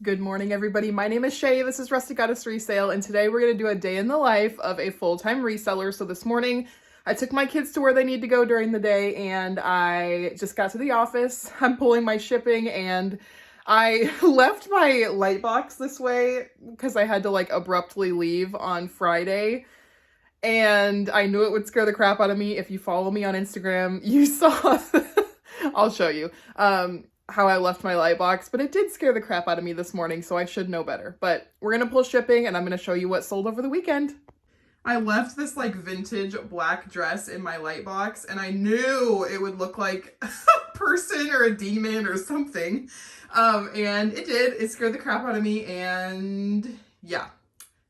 Good morning, everybody. My name is Shay. This is Rusty Goddess Resale, and today we're going to do a day in the life of a full-time reseller. So this morning, I took my kids to where they need to go during the day, and I just got to the office. I'm pulling my shipping, and I left my light box this way because I had to abruptly leave on Friday. And I knew it would scare the crap out of me. If you follow me on Instagram, you saw, I'll show you, how I left my light box, but it did scare the crap out of me this morning, so I should know better. But we're gonna pull shipping and I'm gonna show you what sold over the weekend. I left this vintage black dress in my light box and I knew it would look like a person or a demon or something. And it did. It scared the crap out of me, and yeah.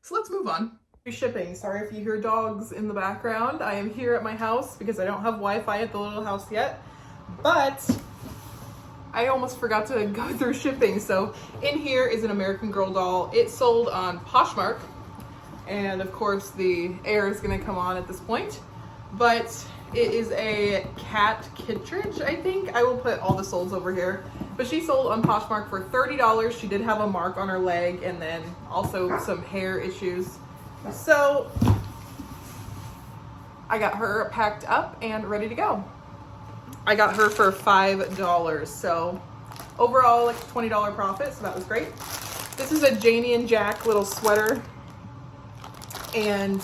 So let's move on. Shipping. Sorry if you hear dogs in the background. I am here at my house because I don't have Wi-Fi at the little house yet, but I almost forgot to go through shipping. So in here is an American Girl doll. It sold on Poshmark, and of course the air is going to come on at this point, but it is a cat Kittredge, I think. I will put all the solds over here, but she sold on Poshmark for $30. She did have a mark on her leg and then also some hair issues. So I got her packed up and ready to go. I got her for $5. So overall, like a $20 profit. So that was great. This is a Janie and Jack little sweater, and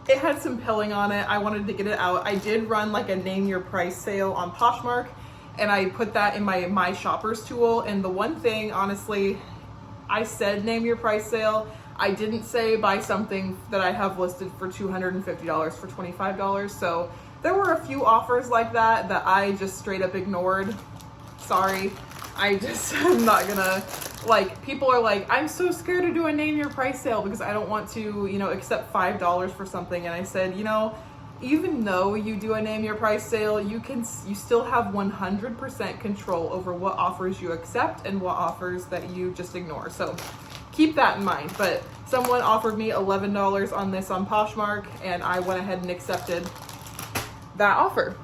it had some pilling on it. I wanted to get it out. I did run like a name your price sale on Poshmark, and I put that in my shoppers tool. And the one thing, honestly, I said name your price sale. I didn't say buy something that I have listed for $250 for $25. So there were a few offers like that I just straight up ignored. Sorry. I'm not gonna, people are like, I'm so scared to do a name your price sale because I don't want to, accept $5 for something. And I said, even though you do a name your price sale, you still have 100% control over what offers you accept and what offers that you just ignore. So keep that in mind. But someone offered me $11 on this on Poshmark, and I went ahead and accepted that offer.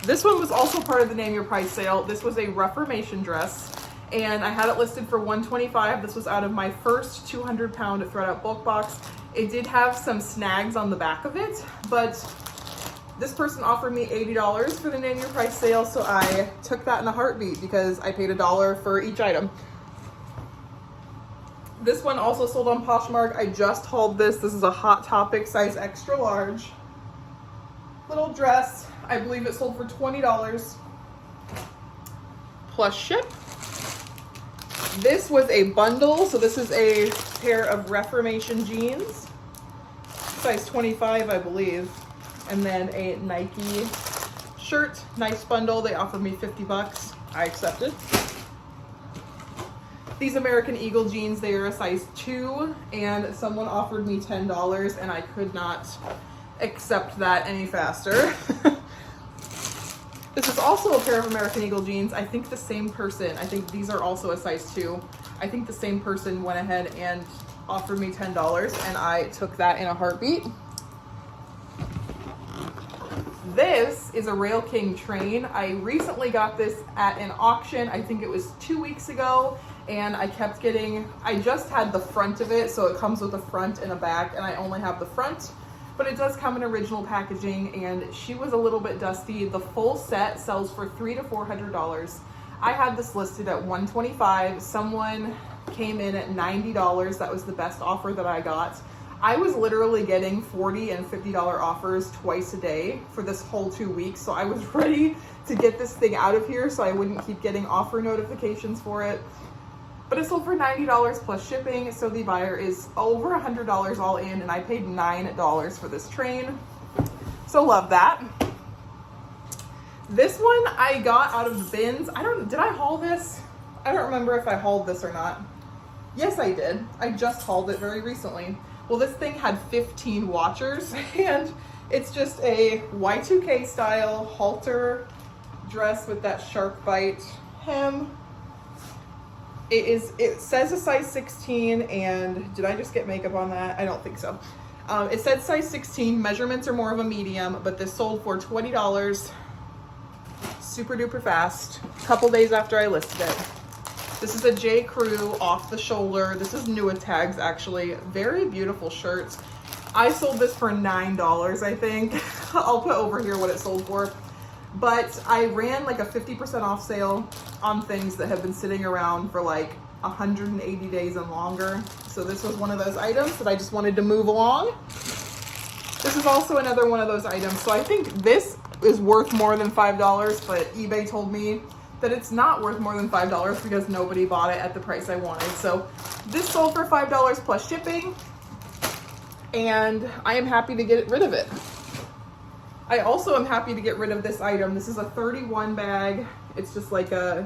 This one was also part of the name your price sale. This was a Reformation dress, and I had it listed for $125. This was out of my first 200-pound thread up bulk box. It did have some snags on the back of it, but this person offered me $80 for the name your price sale, so I took that in a heartbeat because I paid $1 for each item. This one also sold on Poshmark. I just hauled this. This is a Hot Topic size extra large little dress. I believe it sold for $20 plus ship. This was a bundle. So this is a pair of Reformation jeans, size 25, I believe. And then a Nike shirt, nice bundle. They offered me $50. I accepted. These American Eagle jeans, they are a size 2, and someone offered me $10, and I could not accept that any faster. This is also a pair of American Eagle jeans. I think the same person, I think these are also a size 2. I think the same person went ahead and offered me $10, and I took that in a heartbeat. This is a Rail King train. I recently got this at an auction. I think it was 2 weeks ago. And I kept getting, I just had the front of it, so it comes with a front and a back, and I only have the front, but it does come in original packaging, and she was a little bit dusty. The full set sells for $300 to $400. I had this listed at $125. Someone came in at $90. That was the best offer that I got. I was literally getting $40 and $50 offers twice a day for this whole 2 weeks, so I was ready to get this thing out of here so I wouldn't keep getting offer notifications for it. But it sold for $90 plus shipping, so the buyer is over $100 all in, and I paid $9 for this train. So love that. This one I got out of the bins. Did I haul this? I don't remember if I hauled this or not. Yes, I did. I just hauled it very recently. Well, this thing had 15 watchers, and it's just a Y2K style halter dress with that shark bite hem. It says a size 16, and did I just get makeup on that? I don't think so. It said size 16, measurements are more of a medium, but this sold for $20. Super duper fast, a couple days after I listed it. This is a J. Crew off the shoulder. This is Nua tags, actually. Very beautiful shirts. I sold this for $9, I think. I'll put over here what it sold for. But I ran like a 50% off sale on things that have been sitting around for like 180 days and longer. So this was one of those items that I just wanted to move along. This is also another one of those items. So I think this is worth more than $5, but eBay told me that it's not worth more than $5 because nobody bought it at the price I wanted. So this sold for $5 plus shipping, and I am happy to get rid of it. I also am happy to get rid of this item. This is a 31 bag. It's just like a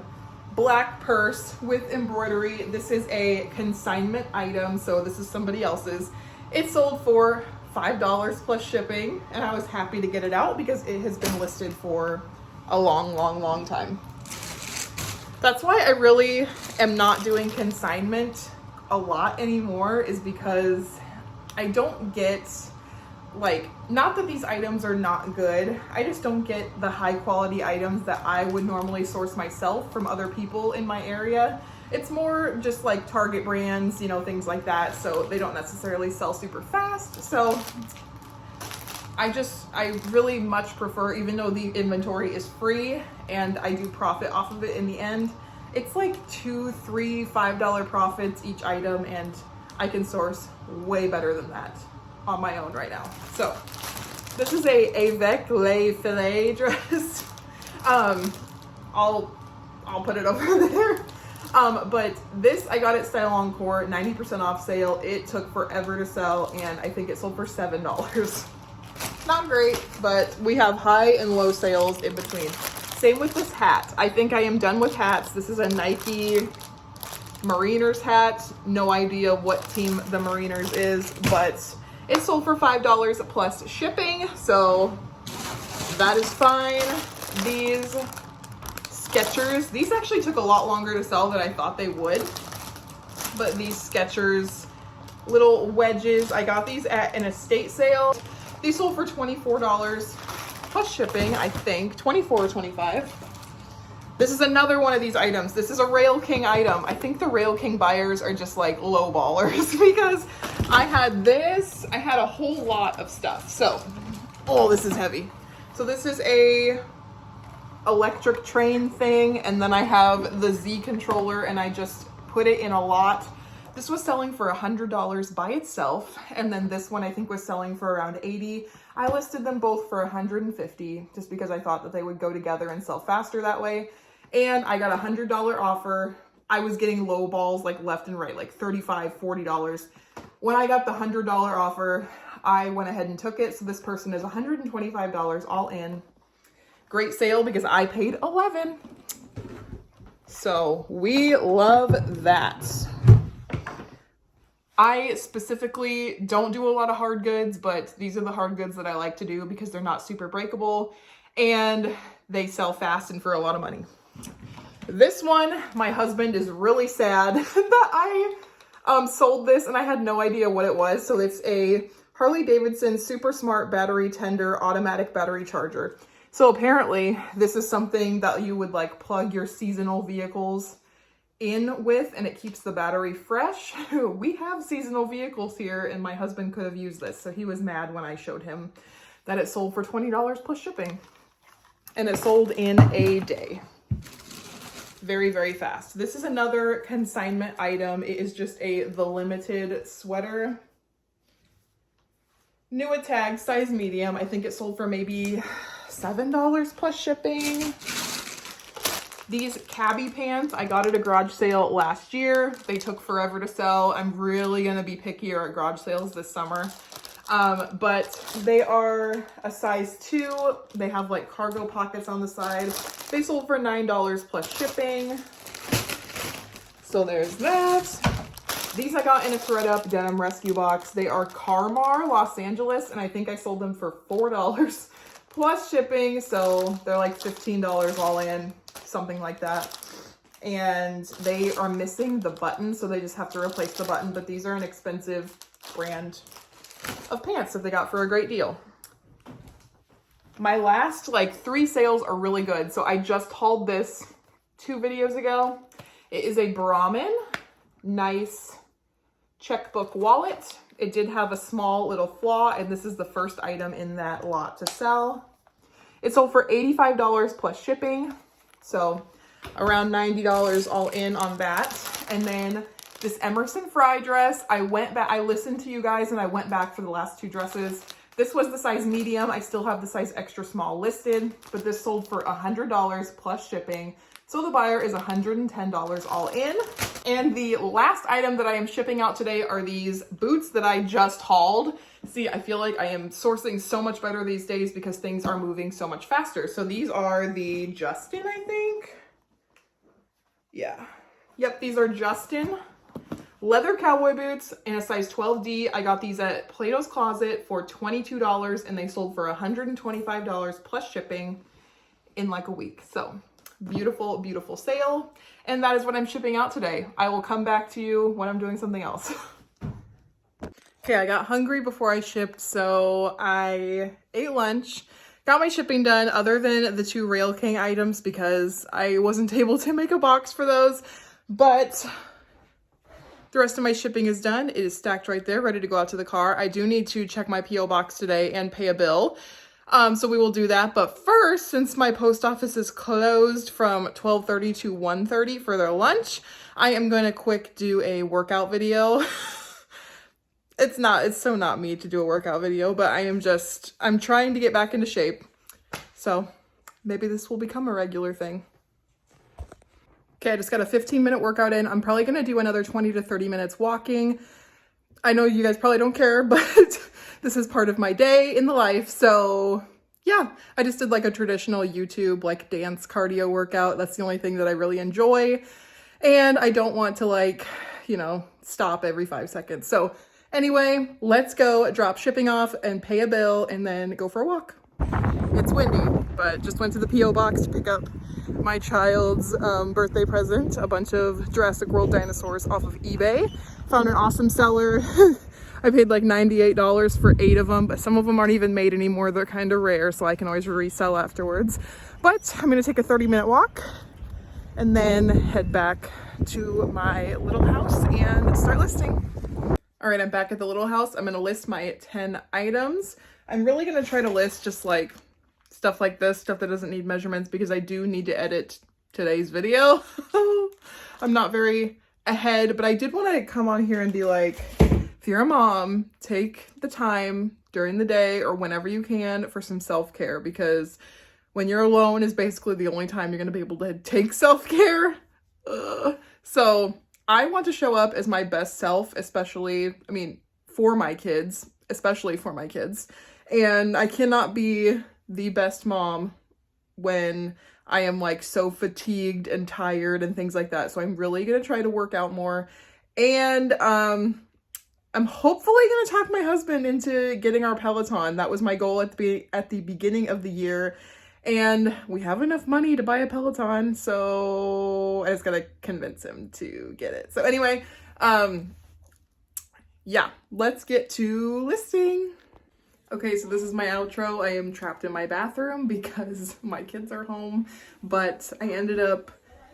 black purse with embroidery. This is a consignment item, so this is somebody else's. It sold for $5 plus shipping, and I was happy to get it out because it has been listed for a long time. That's why I really am not doing consignment a lot anymore, is because I don't get, like, not that these items are not good, I just don't get the high quality items that I would normally source myself from other people in my area. It's more just like Target brands, you know, things like that. So they don't necessarily sell super fast. So I really much prefer, even though the inventory is free and I do profit off of it in the end, it's like $2, $3, $5 profits each item, and I can source way better than that on my own right now. So this is a Avec Les Filets dress. I'll put it over there. But this, I got at Style Encore, 90% off sale. It took forever to sell, and I think it sold for $7. Not great, but we have high and low sales in between. Same with this hat. I think I am done with hats. This is a Nike Mariners hat. No idea what team the Mariners is, but it sold for $5 plus shipping, so that is fine. These Skechers, these actually took a lot longer to sell than I thought they would, but these Skechers little wedges, I got these at an estate sale. These sold for $24 plus shipping, I think, 24 or 25. This is another one of these items. This is a Rail King item. I think the Rail King buyers are just like low ballers because I had this, I had a whole lot of stuff. So, oh, this is heavy. So this is a electric train thing, and then I have the Z controller, and I just put it in a lot. This was selling for $100 by itself, and then this one I think was selling for around $80. I listed them both for $150 just because I thought that they would go together and sell faster that way. And I got a $100 offer. I was getting low balls like left and right, like $35, $40. When I got the $100 offer, I went ahead and took it. So this person is $125 all in. Great sale because I paid $11. So we love that. I specifically don't do a lot of hard goods, but these are the hard goods that I like to do because they're not super breakable and they sell fast and for a lot of money. This one, my husband is really sad that I sold this and I had no idea what it was. So it's a Harley Davidson Super Smart Battery Tender Automatic Battery Charger. So apparently this is something that you would like plug your seasonal vehicles in with, and it keeps the battery fresh. We have seasonal vehicles here, and my husband could have used this. So he was mad when I showed him that it sold for $20 plus shipping, and it sold in a day. Very, very fast. This is another consignment item. It is just the limited sweater. Nua tag, size medium. I think it sold for maybe $7 plus shipping. These cabbie pants, I got at a garage sale last year. They took forever to sell. I'm really gonna be pickier at garage sales this summer. But they are a size 2. They have like cargo pockets on the side. They sold for $9 plus shipping. So there's that. These I got in a ThredUp denim rescue box. They are Carmar Los Angeles, and I think I sold them for $4 plus shipping. So they're like $15 all in, something like that. And they are missing the button, so they just have to replace the button. But these are an expensive brand of pants that they got for a great deal. My last like 3 sales are really good. So I just hauled this 2 videos ago. It is a Brahmin, nice checkbook wallet. It did have a small little flaw, and this is the first item in that lot to sell. It sold for $85 plus shipping, so around $90 all in on that. And then this Emerson Fry dress, I went back, I listened to you guys and I went back for the last two dresses. This was the size medium. I still have the size extra small listed, but this sold for $100 plus shipping. So the buyer is $110 all in. And the last item that I am shipping out today are these boots that I just hauled. See, I feel like I am sourcing so much better these days because things are moving so much faster. So these are the Justin, I think. Yeah. Yep, these are Justin leather cowboy boots in a size 12D. I got these at Plato's Closet for $22 and they sold for $125 plus shipping in like a week. So beautiful, beautiful sale. And that is what I'm shipping out today. I will come back to you when I'm doing something else. Okay, I got hungry before I shipped, so I ate lunch. Got my shipping done other than the 2 Rail King items because I wasn't able to make a box for those. But the rest of my shipping is done. It is stacked right there, ready to go out to the car. I do need to check my P.O. box today and pay a bill. So we will do that. But first, since my post office is closed from 12:30 to 1:30 for their lunch, I am going to quick do a workout video. It's so not me to do a workout video, but I'm trying to get back into shape. So maybe this will become a regular thing. Okay, I just got a 15-minute workout in. I'm probably going to do another 20 to 30 minutes walking. I know you guys probably don't care, but this is part of my day in the life. So yeah, I just did like a traditional YouTube like dance cardio workout. That's the only thing that I really enjoy. And I don't want to like, stop every 5 seconds. So anyway, let's go drop shipping off and pay a bill and then go for a walk. It's windy, but just went to the P.O. box to pick up my child's birthday present, a bunch of Jurassic World dinosaurs off of eBay. Found an awesome seller. I paid like $98 for 8 of them, but some of them aren't even made anymore. They're kind of rare, so I can always resell afterwards. But I'm gonna take a 30-minute walk and then head back to my little house and start listing. All right, I'm back at the little house. I'm gonna list my 10 items. I'm really gonna try to list just like stuff like this, stuff that doesn't need measurements, because I do need to edit today's video. I'm not very ahead, but I did want to come on here and be like, if you're a mom, take the time during the day or whenever you can for some self-care, because when you're alone is basically the only time you're going to be able to take self-care. So I want to show up as my best self, especially for my kids. And I cannot be the best mom when I am like so fatigued and tired and things like that. So I'm really going to try to work out more. And I'm hopefully going to talk my husband into getting our Peloton. That was my goal at the beginning of the year. And we have enough money to buy a Peloton. So I just got to convince him to get it. So anyway, yeah, let's get to listing. Okay, so this is my outro. I am trapped in my bathroom because my kids are home, but I ended up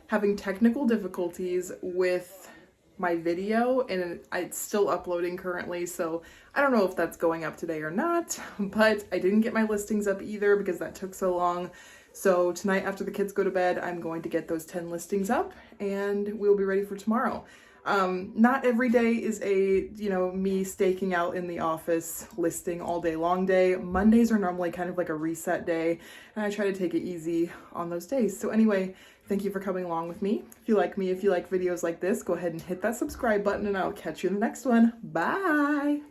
having technical difficulties with my video and it's still uploading currently, so I don't know if that's going up today or not, but I didn't get my listings up either because that took so long. So tonight after the kids go to bed, I'm going to get those 10 listings up and we'll be ready for tomorrow. Not every day is me staking out in the office listing all day long day. Mondays are normally kind of like a reset day, and I try to take it easy on those days. So anyway, thank you for coming along with me. If you like videos like this, go ahead and hit that subscribe button and I'll catch you in the next one. Bye!